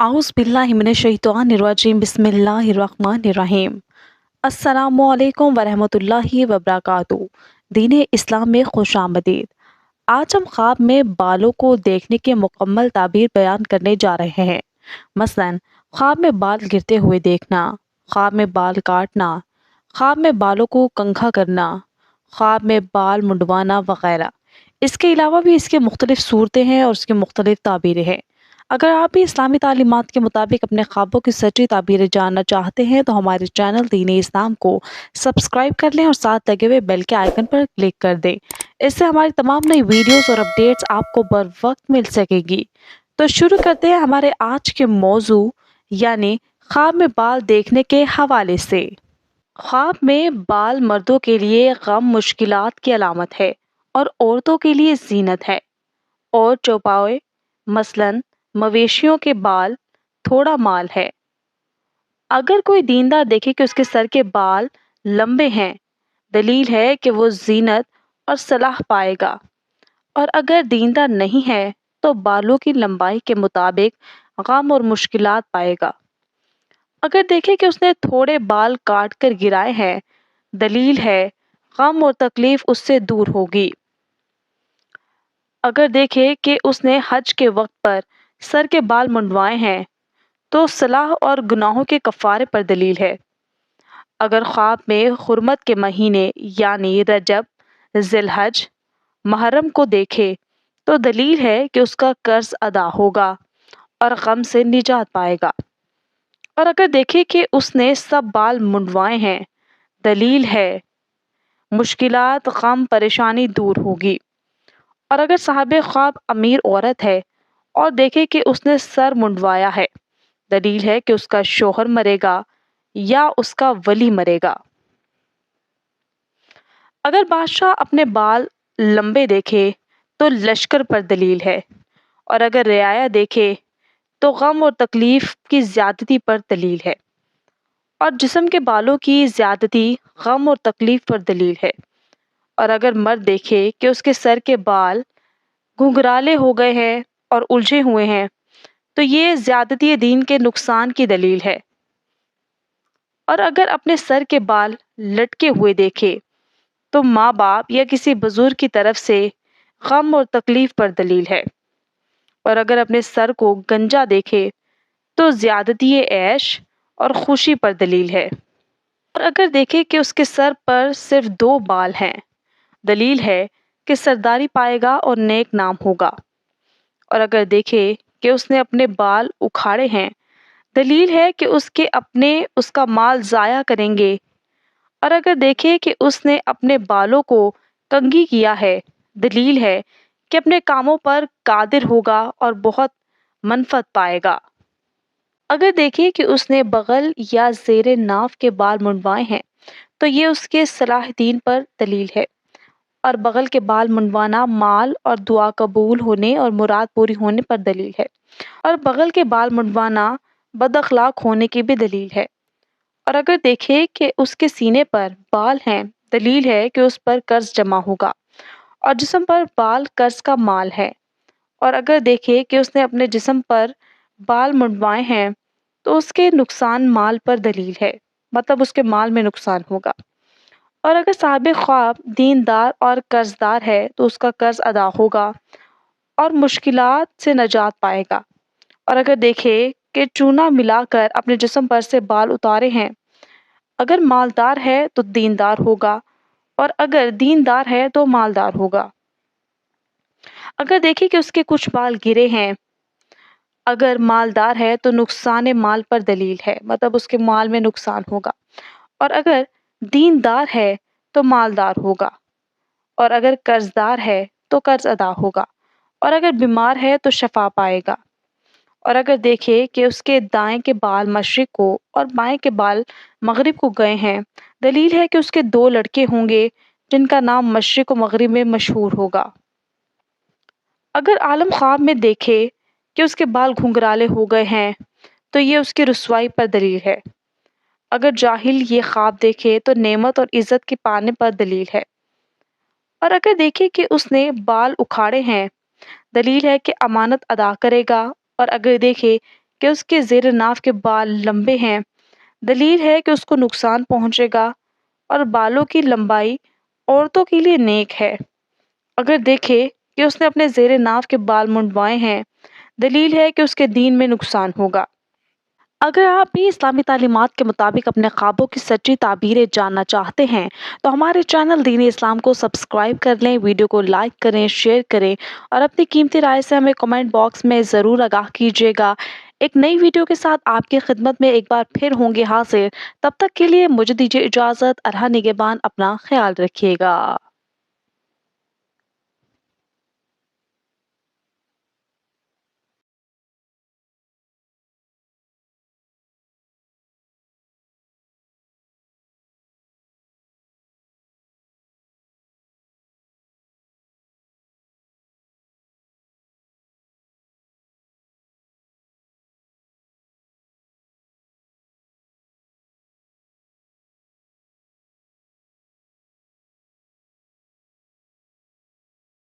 आउज़ बिल्लाहि मिनश्शैतानिर्रजीम बिस्मिल्लाहिर्रहमानिर्रहीम। अस्सलामुअलैकुम वरहमतुल्लाहि वबरकातुहू। दीन इस्लाम में खुशामदीद। आज हम ख्वाब में बालों को देखने के मुकम्मल ताबीर बयान करने जा रहे हैं। मसलन ख्वाब में बाल गिरते हुए देखना, ख्वाब में बाल काटना, ख्वाब में बालों को कंघा करना, ख्वाब में बाल मुंडवाना वगैरह। इसके अलावा भी इसके मुख्तलिफ सूरतें हैं और उसकी मुख्तलिफ ताबीरें हैं। अगर आप भी इस्लामी तालीमात के मुताबिक अपने ख्वाबों की सच्ची ताबीरें जानना चाहते हैं तो हमारे चैनल दीन इस्लाम को सब्सक्राइब कर लें और साथ लगे हुए बेल के आइकन पर क्लिक कर दें। इससे हमारी तमाम नई वीडियोस और अपडेट्स आपको बर वक्त मिल सकेगी। तो शुरू करते हैं हमारे आज के मौजू यानी ख्वाब में बाल देखने के हवाले से। ख्वाब में बाल मर्दों के लिए गम मुश्किलात की अलामत है और औरतों के लिए जीनत है। और चौपाए मसलन मवेशियों के बाल थोड़ा माल है। अगर कोई दीनदार देखे कि उसके सर के बाल लंबे हैं, दलील है कि वो जीनत और सलाह पाएगा। और अगर दीनदार नहीं है तो बालों की लंबाई के मुताबिक गम और मुश्किलात पाएगा। अगर देखे कि उसने थोड़े बाल काट कर गिराए हैं, दलील है गम और तकलीफ उससे दूर होगी। अगर देखे कि उसने हज के वक्त पर सर के बाल मुंडवाए हैं तो सलाह और गुनाहों के कफ़ारे पर दलील है। अगर ख्वाब में हुर्मत के महीने यानी रजब, जिलहज, मुहर्रम को देखे तो दलील है कि उसका कर्ज अदा होगा और गम से निजात पाएगा। और अगर देखे कि उसने सब बाल मुंडवाए हैं, दलील है मुश्किलात, गम, परेशानी दूर होगी। और अगर साहिब ख्वाब अमीर औरत है और देखे कि उसने सर मुंडवाया है, दलील है कि उसका शोहर मरेगा या उसका वली मरेगा। अगर बादशाह अपने बाल लंबे देखे तो लश्कर पर दलील है। और अगर रियाया देखे तो गम और तकलीफ की ज्यादती पर दलील है। और जिस्म के बालों की ज्यादती गम और तकलीफ पर दलील है। और अगर मर्द देखे कि उसके सर के बाल घुंघराले हो गए हैं और उलझे हुए हैं तो ये ज्यादती दीन के नुकसान की दलील है। और अगर अपने सर के बाल लटके हुए देखे तो माँ बाप या किसी बुजुर्ग की तरफ से गम और तकलीफ पर दलील है। और अगर अपने सर को गंजा देखे तो ज्यादती ऐश और खुशी पर दलील है। और अगर देखे कि उसके सर पर सिर्फ 2 बाल हैं, दलील है कि सरदारी पाएगा और नेक नाम होगा। और अगर देखे कि उसने अपने बाल उखाड़े हैं, दलील है कि उसका माल ज़ाया करेंगे। और अगर देखे कि उसने अपने बालों को कंघी किया है, दलील है कि अपने कामों पर कादिर होगा और बहुत मनफत पाएगा। अगर देखे कि उसने बगल या ज़ेरे नाफ के बाल मुंडवाए हैं तो ये उसके सलाह दीन पर दलील है। और बगल के बाल मुंडवाना माल और दुआ कबूल होने और मुराद पूरी होने पर दलील है। और बगल के बाल मुंडवाना बद अखलाक होने की भी दलील है। और अगर देखे कि उसके सीने पर बाल हैं, दलील है कि उस पर कर्ज जमा होगा और जिस्म पर बाल कर्ज का माल है। और अगर देखे कि उसने अपने जिस्म पर बाल मुंडवाए हैं तो उसके नुकसान माल पर दलील है, मतलब उसके माल में नुकसान होगा। और अगर साहिब ख्वाब दीनदार और कर्जदार है तो उसका कर्ज अदा होगा और मुश्किलात से नजात पाएगा। और अगर देखे कि चूना मिलाकर अपने जिस्म पर से बाल उतारे हैं, अगर मालदार है तो दीनदार होगा और अगर दीनदार है तो मालदार होगा। अगर देखे कि उसके कुछ बाल गिरे हैं, अगर मालदार है तो नुकसान माल पर दलील है, मतलब उसके माल में नुकसान होगा। और अगर दीनदार है तो मालदार होगा। और अगर कर्जदार है तो कर्ज अदा होगा। और अगर बीमार है तो शफा पाएगा। और अगर देखे कि उसके दाएं के बाल मशरिक को और बाएं के बाल मगरिब को गए हैं, दलील है कि उसके 2 लड़के होंगे जिनका नाम मशरिक और मगरिब में मशहूर होगा। अगर आलम ख्वाब में देखे कि उसके बाल घुंघराले हो गए हैं तो ये उसकी रुसवाई पर दलील है। अगर जाहिल ये ख्वाब देखे तो नेमत और इज्जत के पाने पर दलील है। और अगर देखे कि उसने बाल उखाड़े हैं, दलील है कि अमानत अदा करेगा। और अगर देखे کہ اس کے زیر ناف کے بال لمبے ہیں، دلیل ہے کہ اس کو نقصان پہنچے گا، اور بالوں کی لمبائی عورتوں کے لیے نیک ہے۔ اگر دیکھے کہ اس نے اپنے زیر ناف کے بال منڈوائے ہیں، دلیل ہے کہ اس کے دین میں نقصان ہوگا۔ اگر آپ بھی اسلامی تعلیمات کے مطابق اپنے خوابوں کی سچی تعبیریں جاننا چاہتے ہیں تو ہمارے چینل دین اسلام کو سبسکرائب کر لیں، ویڈیو کو لائک کریں، شیئر کریں اور اپنی قیمتی رائے سے ہمیں کمنٹ باکس میں ضرور آگاہ کیجیے گا۔ ایک نئی ویڈیو کے ساتھ آپ کی خدمت میں ایک بار پھر ہوں گے حاضر، تب تک کے لیے مجھے دیجیے اجازت۔ ارحا نگہبان، اپنا خیال رکھیے گا۔